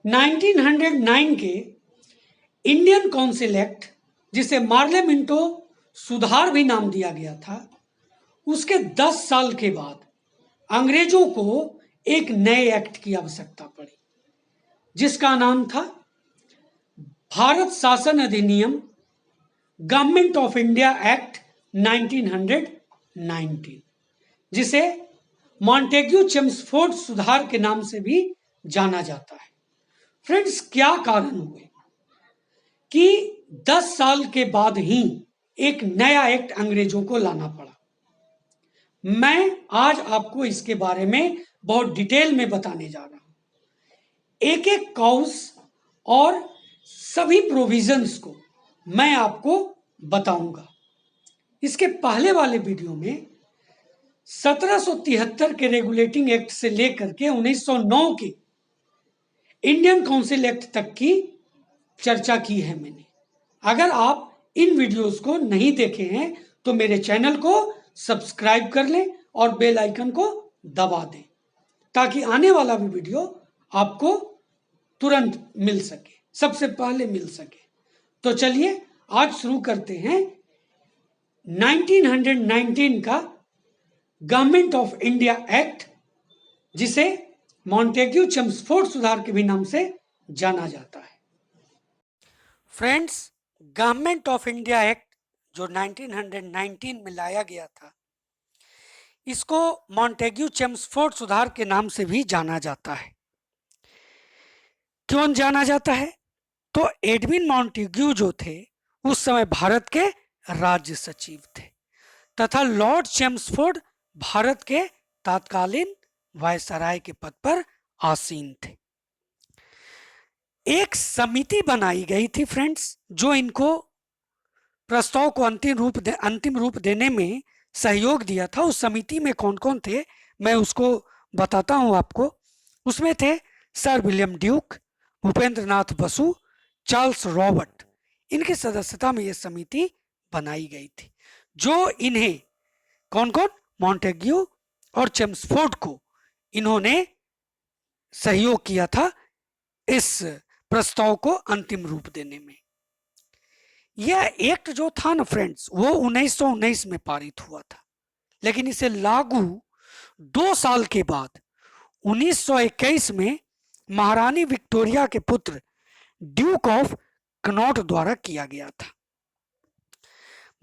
1909 के Indian council act, जिसे Morley Minto सुधार भी नाम दिया गया था, उसके 10 साल के बाद अंग्रेजों को एक नए एक्ट की आवश्यकता पड़ी, जिसका नाम था भारत शासन अधिनियम, गवर्नमेंट ऑफ इंडिया एक्ट 1919, जिसे मॉन्टेग्यू चेम्सफोर्ड सुधार के नाम से भी जाना जाता है। फ्रेंड्स, क्या कारण हुए कि 10 साल के बाद ही एक नया एक्ट अंग्रेजों को लाना पड़ा? मैं आज आपको इसके बारे में बहुत डिटेल में बताने जा रहा हूं। एक एक कॉज और सभी प्रोविजंस को मैं आपको बताऊंगा। इसके पहले वाले वीडियो में 1773 के रेगुलेटिंग एक्ट से लेकर के 1909 के इंडियन काउंसिल एक्ट तक की चर्चा की है मैंने। अगर आप इन वीडियोस को नहीं देखे हैं तो मेरे चैनल को सब्सक्राइब कर लें और बेल आइकन को दबा दें, ताकि आने वाला भी वीडियो आपको तुरंत मिल सके, सबसे पहले मिल सके। तो चलिए आज शुरू करते हैं 1919 का गवर्नमेंट ऑफ इंडिया एक्ट, जिसे मॉन्टेग्यू चेम्सफोर्ड सुधार के भी नाम से जाना जाता है। Friends, government of India act जो 1919 में लाया गया था, इसको मॉन्टेग्यू चेम्सफोर्ड सुधार के नाम से भी जाना जाता है। क्यों जाना जाता है? तो एडविन मॉन्टेग्यू जो थे उस समय भारत के राज्य सचिव थे तथा लॉर्ड चेम्सफोर्ड भारत के तत्कालीन वायसराय के पद पर आसीन थे। एक समिति बनाई गई थी फ्रेंड्स, जो इनको प्रस्ताव को अंतिम रूप देने में सहयोग दिया था। उस समिति में कौन कौन थे मैं उसको बताता हूं आपको। उसमें थे सर विलियम ड्यूक, भूपेंद्र नाथ बसु, चार्ल्स रॉबर्ट। इनकी सदस्यता में यह समिति बनाई गई थी, जो इन्हें कौन कौन मॉन्टेग्यू और चेम्सफोर्ड को इन्होंने सहयोग किया था इस प्रस्ताव को अंतिम रूप देने में। यह एक्ट जो था ना फ्रेंड्स, वो 1919 में पारित हुआ था, लेकिन इसे लागू 2 साल के बाद 1921 में महारानी विक्टोरिया के पुत्र ड्यूक ऑफ कनॉट द्वारा किया गया था।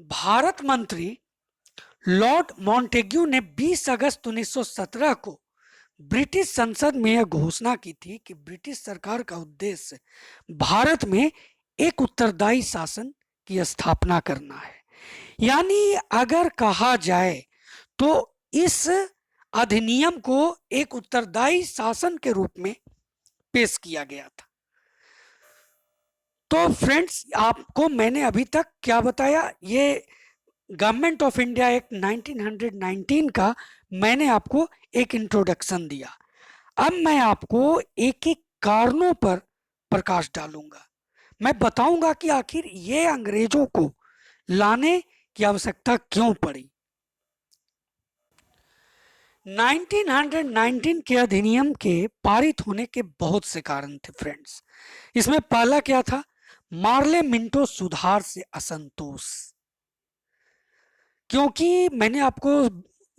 भारत मंत्री लॉर्ड मॉन्टेग्यू ने 20 अगस्त 1917 को ब्रिटिश संसद में यह घोषणा की थी कि ब्रिटिश सरकार का उद्देश्य भारत में एक उत्तरदायी शासन की स्थापना करना है। यानी अगर कहा जाए तो इस अधिनियम को एक उत्तरदायी शासन के रूप में पेश किया गया था। तो फ्रेंड्स, आपको मैंने अभी तक क्या बताया? ये गवर्नमेंट ऑफ इंडिया एक्ट 1919 का मैंने आपको एक इंट्रोडक्शन दिया। अब मैं आपको एक एक कारणों पर प्रकाश डालूंगा। मैं बताऊंगा कि आखिर ये अंग्रेजों को लाने की आवश्यकता क्यों पड़ी। 1919 के अधिनियम के पारित होने के बहुत से कारण थे फ्रेंड्स। इसमें पहला क्या था? मार्ले मिंटो सुधार से असंतोष। क्योंकि मैंने आपको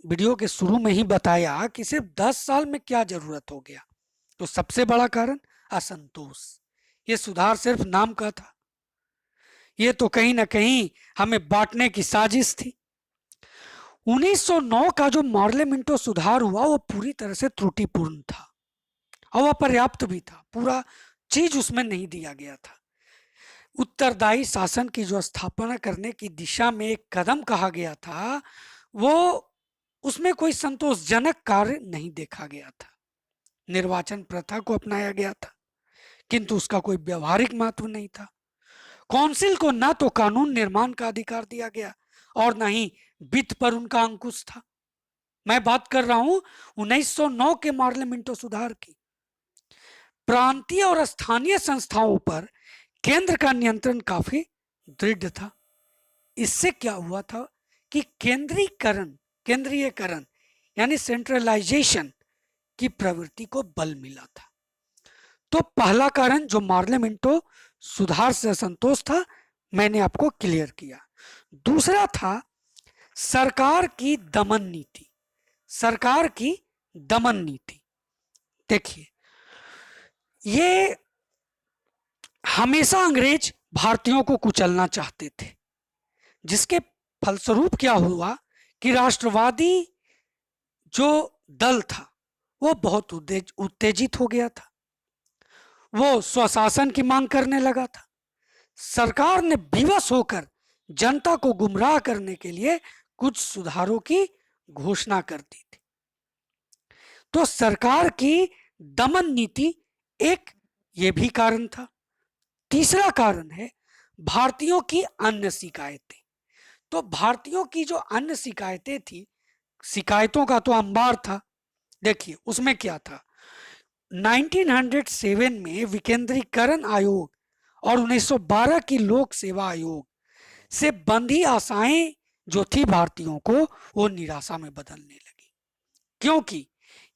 वीडियो के शुरू में ही बताया कि सिर्फ 10 साल में क्या जरूरत हो गया, तो सबसे बड़ा कारण असंतोष। ये सुधार सिर्फ नाम का था, ये तो कहीं ना कहीं हमें बांटने की साजिश थी। 1909 का जो मार्ले मिंटो सुधार हुआ वो पूरी तरह से त्रुटिपूर्ण था और अपर्याप्त भी था। पूरा चीज उसमें नहीं दिया गया था। उत्तरदायी शासन की जो स्थापना करने की दिशा में एक कदम कहा गया था, वो उसमें कोई संतोषजनक कार्य नहीं देखा गया था। निर्वाचन प्रथा को अपनाया गया था, किंतु उसका कोई व्यवहारिक महत्व नहीं था। काउंसिल को ना तो कानून निर्माण का अधिकार दिया गया और ना ही वित्त पर उनका अंकुश था। मैं बात कर रहा हूं 1909 के मार्ले मिंटो सुधार की। प्रांतीय और स्थानीय संस्थाओं पर केंद्र का नियंत्रण काफी दृढ़ था। इससे क्या हुआ था कि केंद्रीयकरण यानी सेंट्रलाइजेशन की प्रवृत्ति को बल मिला था। तो पहला कारण जो मार्ले मिंटो सुधार से असंतोष था, मैंने आपको क्लियर किया। दूसरा था सरकार की दमन नीति। सरकार की दमन नीति, देखिए, ये हमेशा अंग्रेज भारतीयों को कुचलना चाहते थे, जिसके फलस्वरूप क्या हुआ कि राष्ट्रवादी जो दल था वो बहुत उत्तेजित हो गया था, वो स्वशासन की मांग करने लगा था। सरकार ने विवश होकर जनता को गुमराह करने के लिए कुछ सुधारों की घोषणा कर दी थी। तो सरकार की दमन नीति एक ये भी कारण था। तीसरा कारण है भारतीयों की अन्य शिकायतें। तो भारतीयों की जो अन्य शिकायतें थी, शिकायतों का तो अंबार था। देखिए उसमें क्या था, 1907 में विकेंद्रीकरण आयोग और 1912 की लोक सेवा आयोग से बंधी आशाएं जो थी भारतीयों को, वो निराशा में बदलने लगी, क्योंकि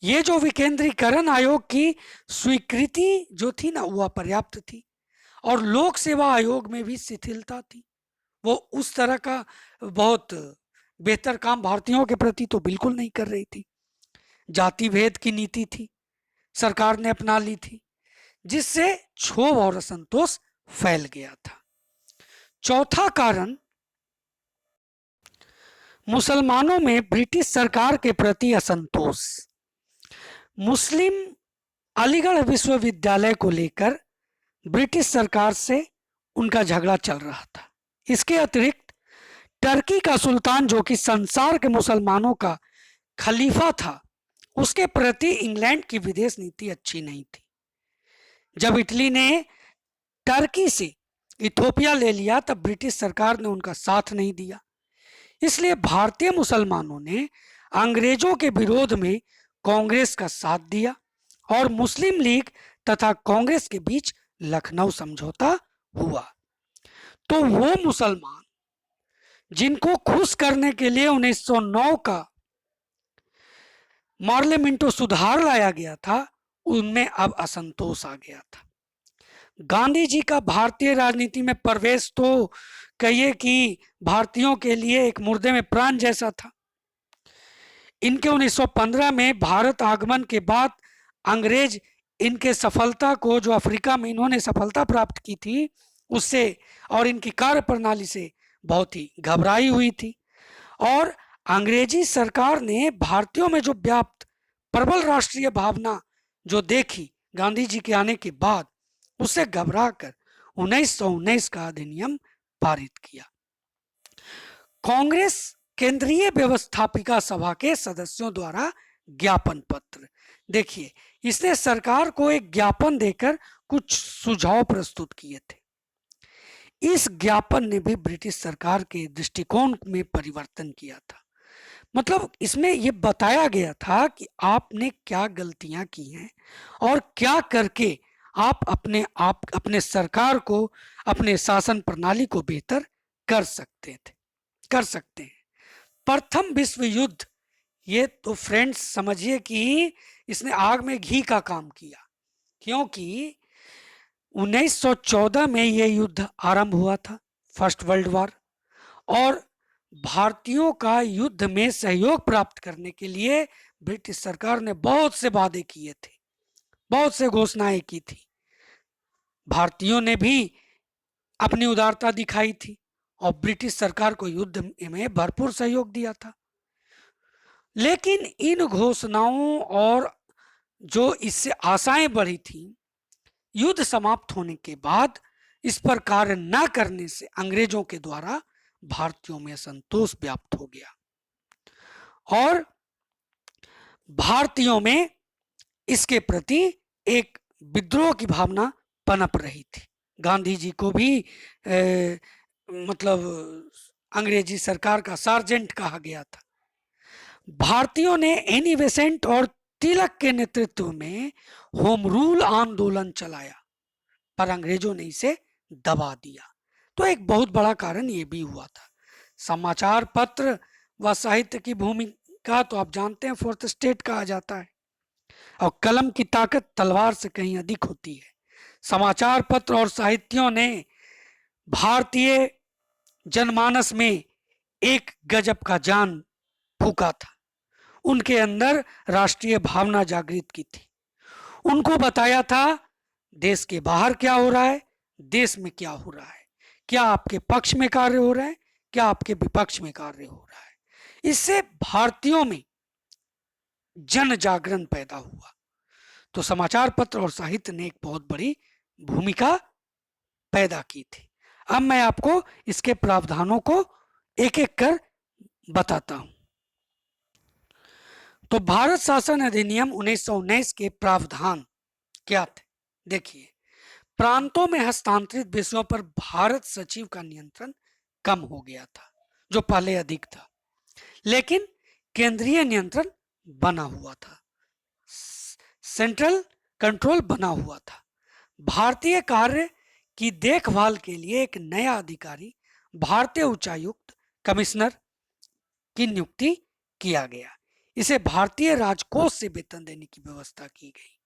ये जो विकेंद्रीकरण आयोग की स्वीकृति जो थी ना, वो अपर्याप्त थी, और लोक सेवा आयोग में भी शिथिलता थी। वो उस तरह का बहुत बेहतर काम भारतीयों के प्रति तो बिल्कुल नहीं कर रही थी। जाति भेद की नीति थी, सरकार ने अपना ली थी, जिससे क्षोभ और असंतोष फैल गया था। चौथा कारण मुसलमानों में ब्रिटिश सरकार के प्रति असंतोष। मुस्लिम अलीगढ़ विश्वविद्यालय को लेकर ब्रिटिश सरकार से उनका झगड़ा चल रहा था। इसके अतिरिक्त टर्की का सुल्तान, जो कि संसार के मुसलमानों का खलीफा था, उसके प्रति इंग्लैंड की विदेश नीति अच्छी नहीं थी। जब इटली ने टर्की से इथोपिया ले लिया, तब ब्रिटिश सरकार ने उनका साथ नहीं दिया। इसलिए भारतीय मुसलमानों ने अंग्रेजों के विरोध में कांग्रेस का साथ दिया और मुस्लिम लीग तथा कांग्रेस के बीच लखनऊ समझौता हुआ। तो वो मुसलमान जिनको खुश करने के लिए 1909 का मार्ले मिंटो सुधार लाया गया था, उनमें अब असंतोष आ गया था। गांधी जी का भारतीय राजनीति में प्रवेश तो कहिए कि भारतीयों के लिए एक मुर्दे में प्राण जैसा था। इनके 1915 में भारत आगमन के बाद अंग्रेज इनके सफलता को, जो अफ्रीका में इन्होंने सफलता प्राप्त की थी, उससे और इनकी कार्य प्रणाली से बहुत ही घबराई हुई थी। और अंग्रेजी सरकार ने भारतीयों में जो व्याप्त प्रबल राष्ट्रीय भावना जो देखी गांधी जी के आने के बाद, उससे घबराकर 1919 का अधिनियम पारित किया। कांग्रेस केंद्रीय व्यवस्थापिका सभा के सदस्यों द्वारा ज्ञापन पत्र, देखिए इसने सरकार को एक ज्ञापन देकर कुछ सुझाव प्रस्तुत किए थे। इस ज्ञापन ने भी ब्रिटिश सरकार के दृष्टिकोण में परिवर्तन किया था। मतलब इसमें यह बताया गया था कि आपने क्या गलतियां की हैं और क्या करके आप अपने सरकार को, अपने शासन प्रणाली को बेहतर कर सकते हैं। प्रथम विश्व युद्ध, ये तो फ्रेंड्स समझिए कि इसने आग में घी का काम किया, क्योंकि 1914 में यह युद्ध आरंभ हुआ था, फर्स्ट वर्ल्ड वॉर, और भारतीयों का युद्ध में सहयोग प्राप्त करने के लिए ब्रिटिश सरकार ने बहुत से वादे किए थे, बहुत से घोषणाएं की थी। भारतीयों ने भी अपनी उदारता दिखाई थी और ब्रिटिश सरकार को युद्ध में भरपूर सहयोग दिया था। लेकिन इन घोषणाओं और जो इससे आशाएं बढ़ी थी, युद्ध समाप्त होने के बाद इस पर कार्य न करने से अंग्रेजों के द्वारा भारतीयों में असंतोष व्याप्त हो गया और भारतीयों में इसके प्रति एक विद्रोह की भावना पनप रही थी। गांधी जी को भी मतलब अंग्रेजी सरकार का सार्जेंट कहा गया था। भारतीयों ने एनी बेसेंट और तिलक के नेतृत्व में होम रूल आंदोलन चलाया, पर अंग्रेजों ने इसे दबा दिया। तो एक बहुत बड़ा कारण ये भी हुआ था। समाचार पत्र व साहित्य की कहा तो आप जानते हैं फोर्थ स्टेट कहा जाता है। और कलम की ताकत तलवार से कहीं अधिक होती है। समाचार पत्र और साहित्यों ने भारतीय जनमानस में एक गजब का जान फूका था। उनके अंदर राष्ट्रीय भावना जागृत की थी। उनको बताया था देश के बाहर क्या हो रहा है, देश में क्या हो रहा है, क्या आपके पक्ष में कार्य हो रहा है, क्या आपके विपक्ष में कार्य हो रहा है। इससे भारतीयों में जन जागरण पैदा हुआ। तो समाचार पत्र और साहित्य ने एक बहुत बड़ी भूमिका पैदा की थी। अब मैं आपको इसके प्रावधानों को एक एक कर बताता हूं। तो भारत शासन अधिनियम 1919 के प्रावधान क्या थे? देखिए, प्रांतों में हस्तांतरित विषयों पर भारत सचिव का नियंत्रण कम हो गया था, जो पहले अधिक था, लेकिन केंद्रीय नियंत्रण बना हुआ था, सेंट्रल कंट्रोल बना हुआ था। भारतीय कार्य की देखभाल के लिए एक नया अधिकारी, भारतीय उच्चायुक्त कमिश्नर की नियुक्ति किया गया। इसे भारतीय राजकोष से वेतन देने की व्यवस्था की गई।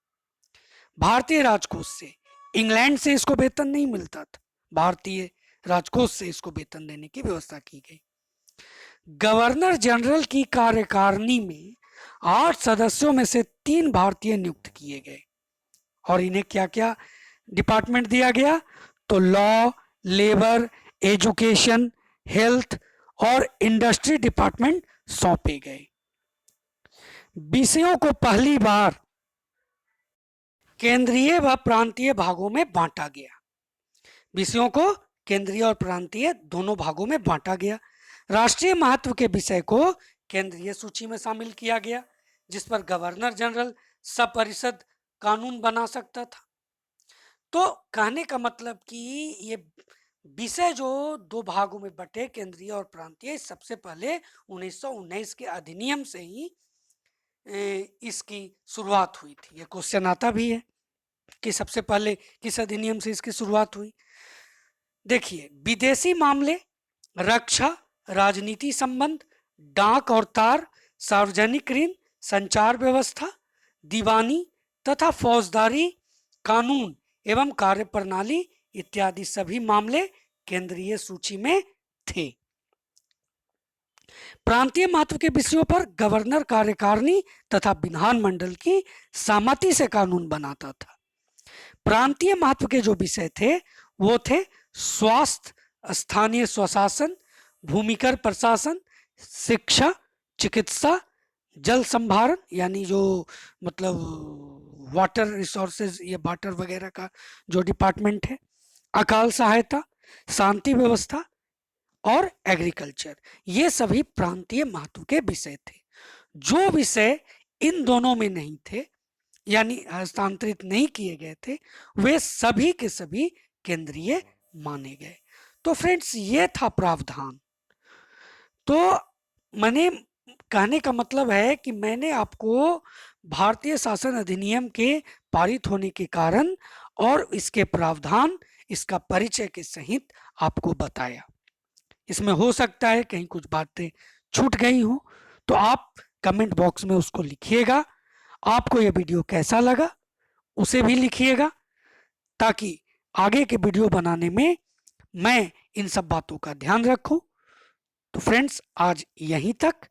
भारतीय राजकोष से, इंग्लैंड से इसको वेतन नहीं मिलता था, भारतीय राजकोष से इसको वेतन देने की व्यवस्था की गई। गवर्नर जनरल की कार्यकारिणी में 8 सदस्यों में से 3 भारतीय नियुक्त किए गए। और इन्हें क्या क्या डिपार्टमेंट दिया गया? तो लॉ, लेबर, एजुकेशन, हेल्थ और इंडस्ट्री डिपार्टमेंट सौंपे गए। विषयों को पहली बार केंद्रीय व प्रांतीय भागों में बांटा गया। विषयों को केंद्रीय और प्रांतीय दोनों भागों में बांटा गया। राष्ट्रीय महत्व के विषय को केंद्रीय सूची में शामिल किया गया, जिस पर गवर्नर जनरल सपरिषद कानून बना सकता था। तो कहने का मतलब कि ये विषय जो 2 भागों में बटे, केंद्रीय और प्रांतीय, सबसे पहले 1919 के अधिनियम से ही इसकी शुरुआत हुई थी। ये क्वेश्चन आता भी है कि सबसे पहले किस अधिनियम से इसकी शुरुआत हुई। देखिए, विदेशी मामले, रक्षा, राजनीति संबंध, डाक और तार, सार्वजनिक ऋण, संचार व्यवस्था, दीवानी तथा फौजदारी कानून एवं कार्यप्रणाली इत्यादि सभी मामले केंद्रीय सूची में थे। प्रांतीय महत्व के विषयों पर गवर्नर कार्यकारिणी तथा विधानमंडल की सहमति से कानून बनाता था। प्रांतीय महत्व के जो विषय थे वो थे स्वास्थ्य, स्थानीय स्वशासन, भूमिकर प्रशासन, शिक्षा, चिकित्सा, जल संभारण यानी जो मतलब वाटर रिसोर्सेज, ये वाटर वगैरह का जो डिपार्टमेंट है, अकाल सहायता, शांति व्यवस्था और एग्रीकल्चर, ये सभी प्रांतीय महत्व के विषय थे। जो विषय इन दोनों में नहीं थे यानी हस्तांतरित नहीं किए गए थे, वे सभी के सभी केंद्रीय माने गए। तो फ्रेंड्स, ये था प्रावधान। तो मैंने कहने का मतलब है कि मैंने आपको भारतीय शासन अधिनियम के पारित होने के कारण और इसके प्रावधान, इसका परिचय के सहित आपको बताया। इसमें हो सकता है कहीं कुछ बातें छूट गई हो, तो आप कमेंट बॉक्स में उसको लिखिएगा। आपको यह वीडियो कैसा लगा उसे भी लिखिएगा, ताकि आगे के वीडियो बनाने में मैं इन सब बातों का ध्यान रखूं। तो फ्रेंड्स, आज यहीं तक।